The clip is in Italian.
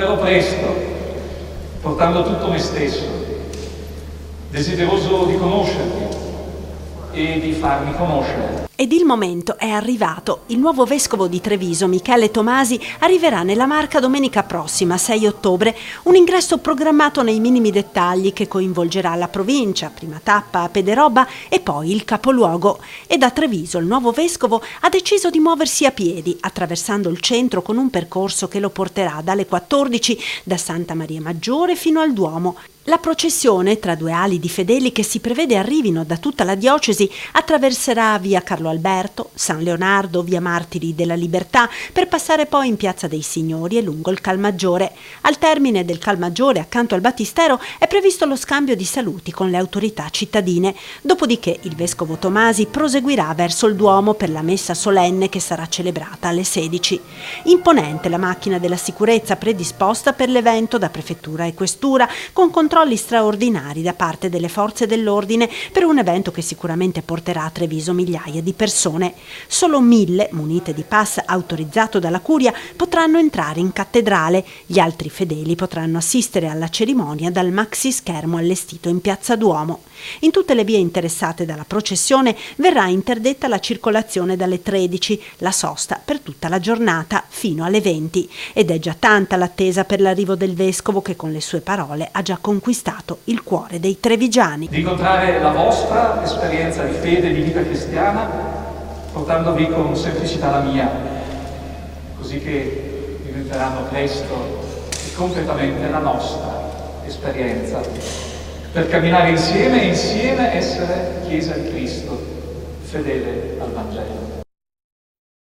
Verrò presto, portando tutto me stesso, desideroso di conoscerti e di farmi conoscere. Ed il momento è arrivato. Il nuovo vescovo di Treviso, Michele Tomasi, arriverà nella Marca domenica prossima, 6 ottobre, un ingresso programmato nei minimi dettagli che coinvolgerà la provincia, prima tappa a Pederobba e poi il capoluogo. E da Treviso il nuovo vescovo ha deciso di muoversi a piedi, attraversando il centro con un percorso che lo porterà dalle 14 da Santa Maria Maggiore fino al Duomo. La processione, tra due ali di fedeli che si prevede arrivino da tutta la diocesi, attraverserà via Carlo Alberto, San Leonardo, via Martiri della Libertà, per passare poi in Piazza dei Signori e lungo il Calmaggiore. Al termine del Calmaggiore, accanto al Battistero, è previsto lo scambio di saluti con le autorità cittadine. Dopodiché il vescovo Tomasi proseguirà verso il Duomo per la messa solenne che sarà celebrata alle 16. Imponente la macchina della sicurezza predisposta per l'evento da prefettura e questura, con controlli straordinari da parte delle forze dell'ordine per un evento che sicuramente porterà a Treviso migliaia di persone. Solo 1000, munite di pass autorizzato dalla Curia, potranno entrare in cattedrale. Gli altri fedeli potranno assistere alla cerimonia dal maxi schermo allestito in Piazza Duomo. In tutte le vie interessate dalla processione verrà interdetta la circolazione dalle 13, la sosta per tutta la giornata fino alle 20. Ed è già tanta l'attesa per l'arrivo del vescovo che con le sue parole ha già conquistato il cuore dei trevigiani. Di incontrare la vostra esperienza di fede e di vita cristiana, portandovi con semplicità la mia, così che diventeranno presto e completamente la nostra esperienza, per camminare insieme e insieme essere Chiesa di Cristo, fedele al Vangelo.